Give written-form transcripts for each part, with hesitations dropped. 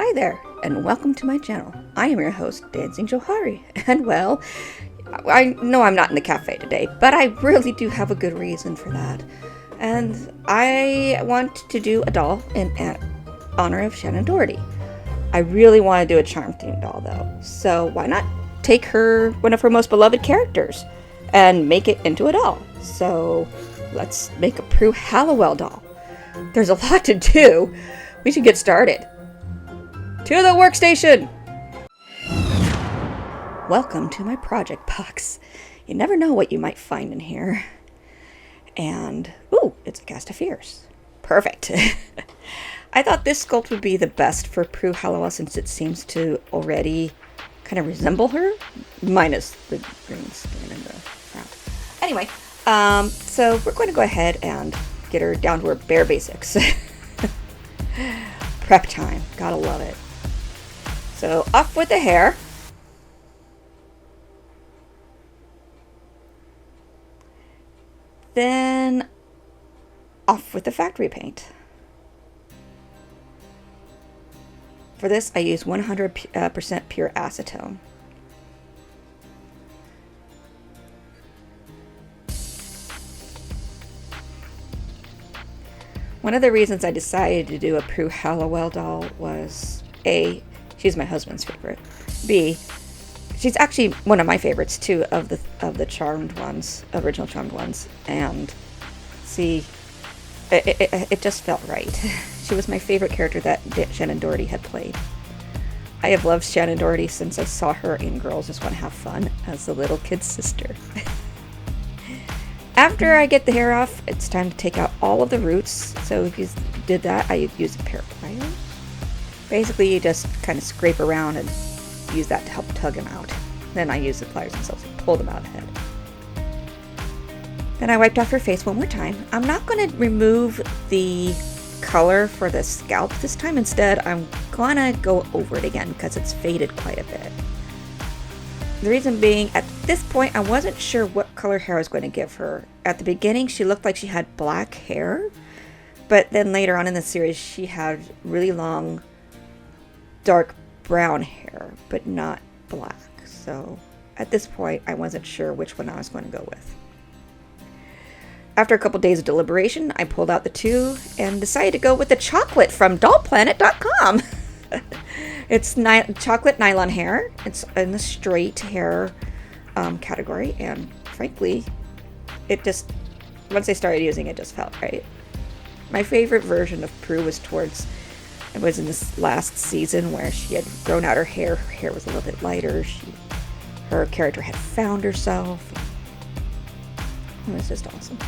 Hi there, and welcome to my channel. I am your host, Dancing Johari, and well, I know I'm not in the cafe today, but I really do have a good reason for that. And I want to do a doll in honor of Shannen Doherty. I really want to do a charm-themed doll, though, so why not take one of her most beloved characters, and make it into a doll? So let's make a Prue Halliwell doll. There's a lot to do. We should get started. To the workstation! Welcome to my project box. You never know what you might find in here. And, ooh, it's a Casta Fierce. Perfect. I thought this sculpt would be the best for Prue Halliwell since it seems to already kind of resemble her, minus the green skin in the front. Anyway, so we're going to go ahead and get her down to her bare basics. Prep time. Gotta love it. So off with the hair. Then off with the factory paint. For this, I use 100% pure acetone. One of the reasons I decided to do a Prue Halliwell doll was A, she's my husband's favorite. B, she's actually one of my favorites too of the charmed ones, original charmed ones. And C, it just felt right. She was my favorite character that Shannen Doherty had played. I have loved Shannen Doherty since I saw her in Girls Just Want to Have Fun as the little kid's sister. After I get the hair off, it's time to take out all of the roots. So if you did that, I use a pair of pliers. Basically, you just kind of scrape around and use that to help tug them out. Then I use the pliers themselves to pull them out of the head. Then I wiped off her face one more time. I'm not going to remove the color for the scalp this time. Instead, I'm going to go over it again because it's faded quite a bit. The reason being, at this point, I wasn't sure what color hair I was going to give her. At the beginning, she looked like she had black hair, but then later on in the series, she had really long, dark brown hair, but not black. So at this point, I wasn't sure which one I was going to go with. After a couple days of deliberation, I pulled out the two and decided to go with the chocolate from dollplanet.com. It's chocolate nylon hair. It's in the straight hair category, and frankly, it just, once I started using it, just felt right. My favorite version of Prue was in this last season where she had grown out her hair. Her hair was a little bit lighter. Her character had found herself. It was just awesome.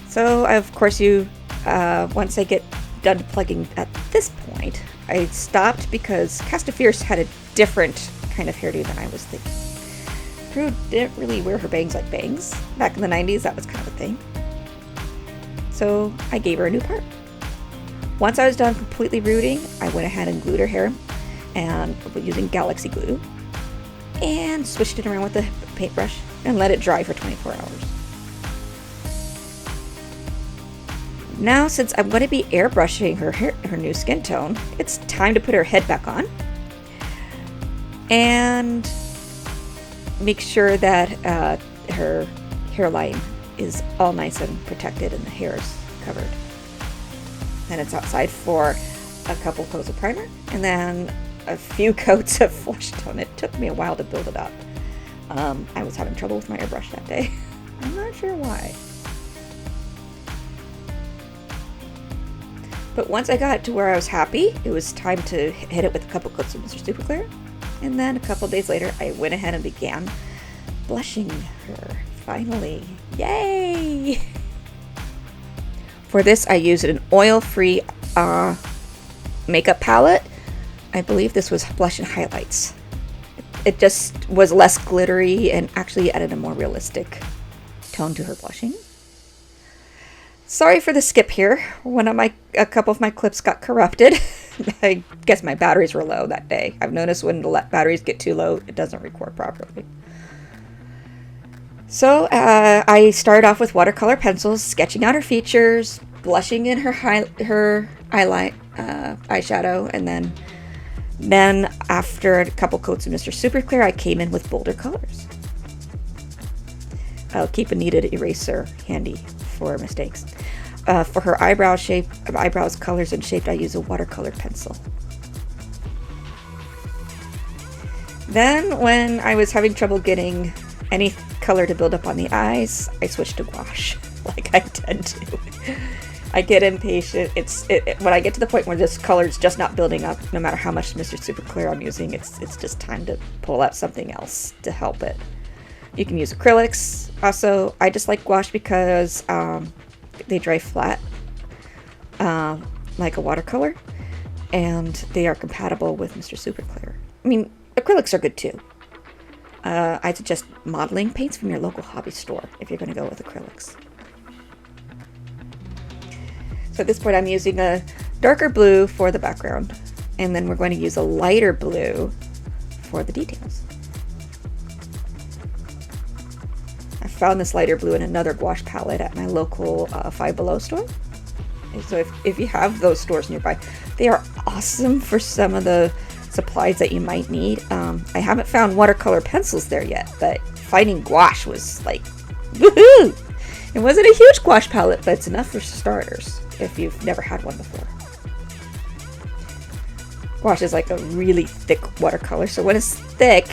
So, of course, once I get done plugging at this point, I stopped because Casta Fierce had a different kind of hairdo than I was thinking. Prue didn't really wear her bangs like bangs. Back in the 90s, that was kind of a thing. So I gave her a new part. Once I was done completely rooting, I went ahead and glued her hair and using Galaxy glue and switched it around with the paintbrush and let it dry for 24 hours. Now, since I'm going to be airbrushing her new skin tone, it's time to put her head back on and make sure that her hairline is all nice and protected and the hair is covered. Then it's outside for a couple coats of primer and then a few coats of flush tone. It took me a while to build it up. I was having trouble with my airbrush that day. I'm not sure why. But once I got to where I was happy, it was time to hit it with a couple coats of Mr. Super Clear. And then a couple days later, I went ahead and began blushing her. Finally. Yay! For this, I used an oil-free makeup palette. I believe this was Blush and Highlights. It just was less glittery and actually added a more realistic tone to her blushing. Sorry for the skip here. A couple of my clips got corrupted. I guess my batteries were low that day. I've noticed when the batteries get too low, it doesn't record properly. So I started off with watercolor pencils, sketching out her features, blushing in her eyeshadow, and then after a couple coats of Mr. Super Clear, I came in with bolder colors. I'll keep a kneaded eraser handy for mistakes. For her eyebrows, colors, and shape, I use a watercolor pencil. Then, when I was having trouble getting any color to build up on the eyes, I switched to gouache, like I tend to. I get impatient. When I get to the point where this color is just not building up, no matter how much Mr. Super Clear I'm using, it's just time to pull out something else to help it. You can use acrylics. Also, I just like gouache because they dry flat, like a watercolor, and they are compatible with Mr. Super Clear. I mean, acrylics are good too. I suggest modeling paints from your local hobby store if you're going to go with acrylics. So at this point, I'm using a darker blue for the background, and then we're going to use a lighter blue for the details. I found this lighter blue in another gouache palette at my local Five Below store. And so if you have those stores nearby, they are awesome for some of the supplies that you might need. I haven't found watercolor pencils there yet, but finding gouache was like, woohoo! It wasn't a huge gouache palette, but it's enough for starters if you've never had one before. Gouache is like a really thick watercolor, so when it's thick,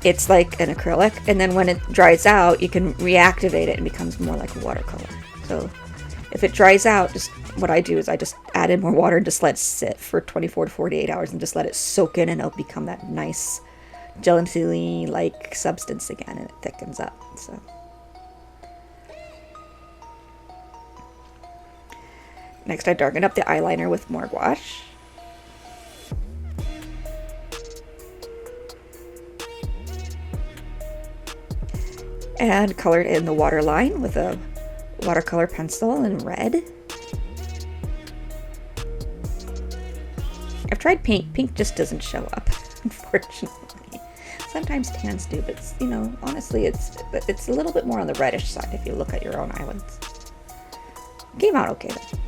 it's like an acrylic, and then when it dries out, you can reactivate it and it becomes more like a watercolor. So if it dries out, just what I do is I just add in more water and just let it sit for 24 to 48 hours and just let it soak in, and it'll become that nice gelatine-like substance again, and it thickens up. So next, I darken up the eyeliner with more gouache. And colored in the waterline with a watercolor pencil in red. I've tried pink. Pink just doesn't show up, unfortunately. Sometimes tans do, but honestly, it's a little bit more on the reddish side if you look at your own eyelids. Came out okay though.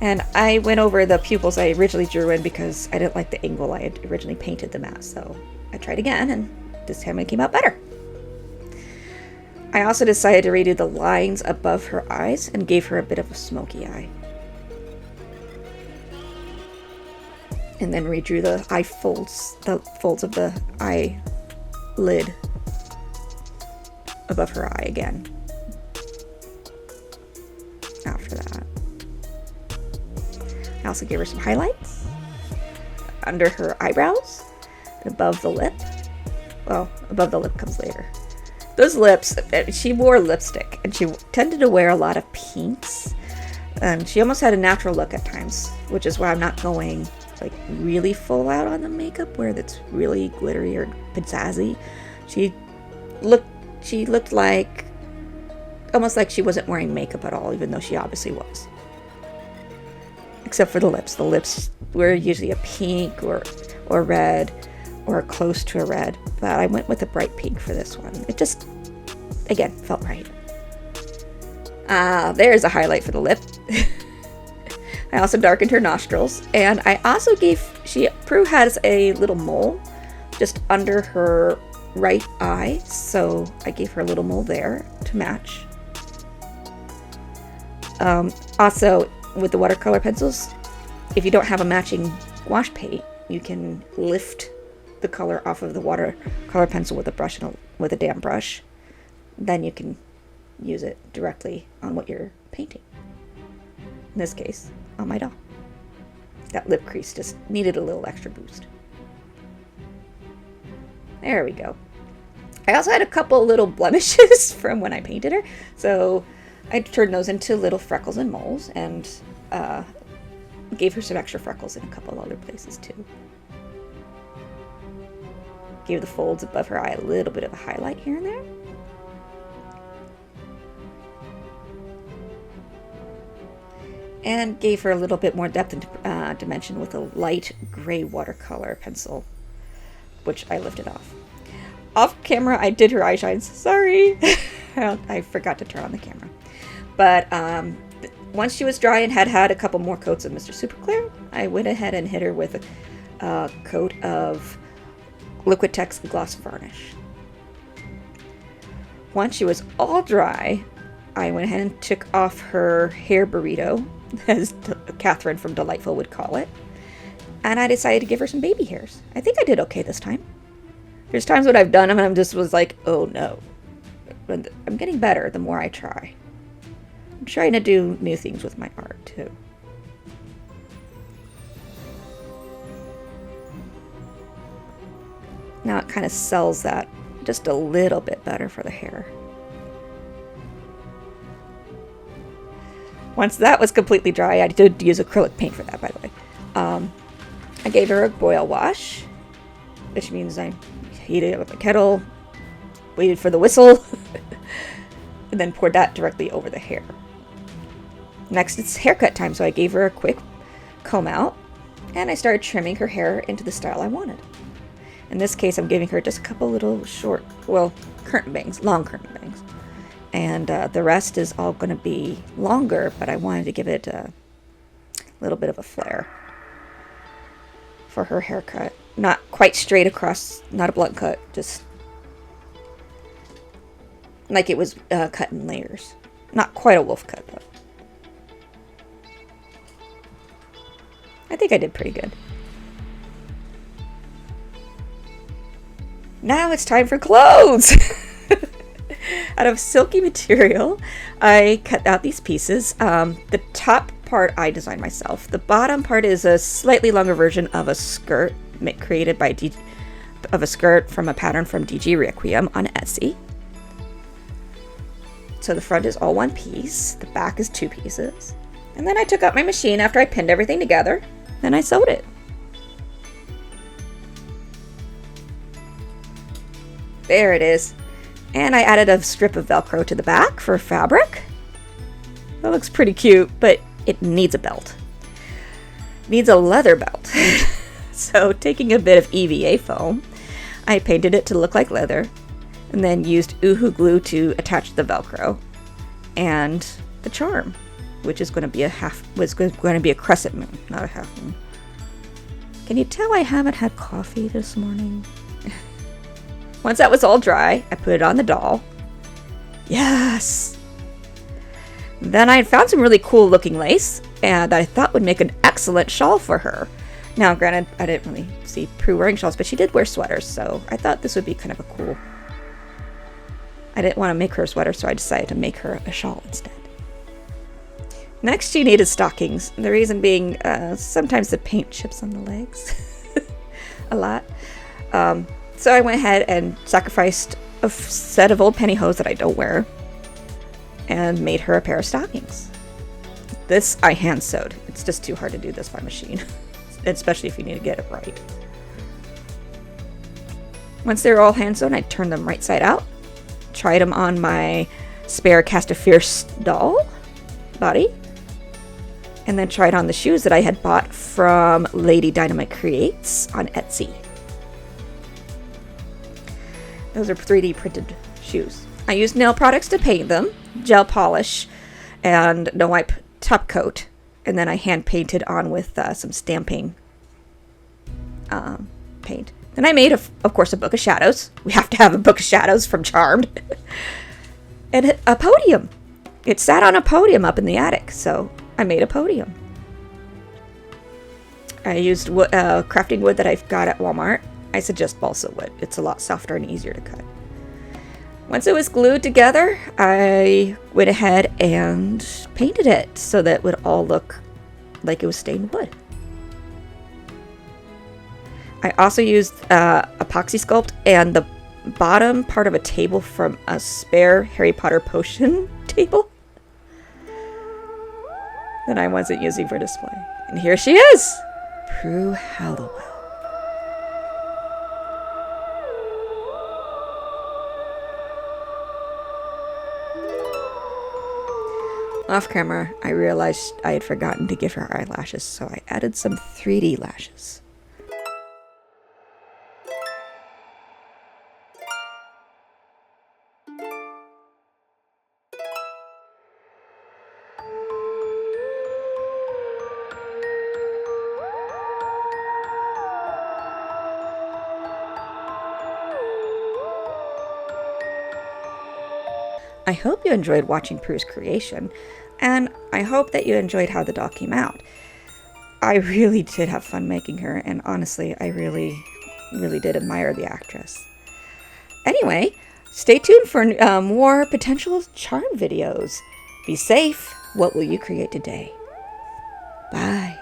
And I went over the pupils I originally drew in because I didn't like the angle I had originally painted them at, so I tried again, and this time it came out better. I also decided to redo the lines above her eyes and gave her a bit of a smoky eye. And then redrew the eye folds, the folds of the eyelid above her eye again. After that, I also gave her some highlights under her eyebrows and above the lip. Well, above the lip comes later. Those lips, she wore lipstick, and she tended to wear a lot of pinks, and she almost had a natural look at times, which is why I'm not going like really full out on the makeup where that's really glittery or pizzazzy. She looked like almost like she wasn't wearing makeup at all, even though she obviously was. Except for the lips. The lips were usually a pink or red, or close to a red, but I went with a bright pink for this one. It just, again, felt right. There's a highlight for the lip. I also darkened her nostrils, and I also Prue has a little mole just under her right eye, so I gave her a little mole there to match. Also, with the watercolor pencils, if you don't have a matching gouache paint, you can lift the color off of the watercolor pencil with a brush with a damp brush. Then you can use it directly on what you're painting. In this case, on my doll. That lip crease just needed a little extra boost. There we go. I also had a couple little blemishes from when I painted her, so I turned those into little freckles and moles, and gave her some extra freckles in a couple other places too. Gave the folds above her eye a little bit of a highlight here and there. And gave her a little bit more depth and dimension with a light gray watercolor pencil, which I lifted off. Off camera, I did her eye shines. Sorry! I forgot to turn on the camera. But once she was dry and had a couple more coats of Mr. Super Clear, I went ahead and hit her with a coat of Liquitex Gloss Varnish. Once she was all dry, I went ahead and took off her hair burrito, as Catherine from Delightful would call it, and I decided to give her some baby hairs. I think I did okay this time. There's times when I've done them and I'm just was like, oh no. But I'm getting better the more I try. I'm trying to do new things with my art too. Now it kind of sells that just a little bit better for the hair. Once that was completely dry, I did use acrylic paint for that, by the way. I gave her a boil wash, which means I heated it with a kettle, waited for the whistle, and then poured that directly over the hair. Next, it's haircut time, so I gave her a quick comb out, and I started trimming her hair into the style I wanted. In this case, I'm giving her just a couple little short, well, curtain bangs, long curtain bangs. And the rest is all going to be longer, but I wanted to give it a little bit of a flare for her haircut. Not quite straight across, not a blunt cut, just like it was cut in layers. Not quite a wolf cut, though. I think I did pretty good. Now it's time for clothes! Out of silky material, I cut out these pieces. The top part I designed myself. The bottom part is a slightly longer version of a skirt created by a skirt from a pattern from DG Requiem on Etsy. So the front is all one piece. The back is two pieces. And then I took out my machine after I pinned everything together. Then I sewed it. There it is. And I added a strip of Velcro to the back for fabric. That looks pretty cute, but it needs a belt. Needs a leather belt. So taking a bit of EVA foam, I painted it to look like leather, and then used Uhu glue to attach the Velcro and the charm, which is going to be a crescent moon, not a half moon. Can you tell I haven't had coffee this morning? Once that was all dry, I put it on the doll. Yes! Then I found some really cool looking lace, and I thought would make an excellent shawl for her. Now, granted, I didn't really see Prue wearing shawls, but she did wear sweaters, so I thought this would be kind of a cool... I didn't want to make her a sweater, so I decided to make her a shawl instead. Next, she needed stockings. The reason being, sometimes the paint chips on the legs. A lot. So I went ahead and sacrificed a set of old pantyhose that I don't wear and made her a pair of stockings. This I hand sewed. It's just too hard to do this by machine, especially if you need to get it right. Once they're all hand sewn, I turned them right side out, tried them on my spare Casta Fierce doll body, and then tried on the shoes that I had bought from Lady Dynamite Creates on Etsy. Those are 3D printed shoes. I used nail products to paint them, gel polish, and no wipe top coat. And then I hand painted on with some stamping paint. Then I made, of course, a book of shadows. We have to have a book of shadows from Charmed. And a podium. It sat on a podium up in the attic, so I made a podium. I used crafting wood that I've got at Walmart. I suggest balsa wood. It's a lot softer and easier to cut. Once it was glued together, I went ahead and painted it so that it would all look like it was stained wood. I also used epoxy sculpt and the bottom part of a table from a spare Harry Potter potion table that I wasn't using for display. And here she is, Prue Halliwell. Off camera, I realized I had forgotten to give her eyelashes, so I added some 3D lashes. I hope you enjoyed watching Prue's creation, and I hope that you enjoyed how the doll came out. I really did have fun making her, and honestly, I really did admire the actress. Anyway, stay tuned for more potential charm videos. Be safe. What will you create today? Bye.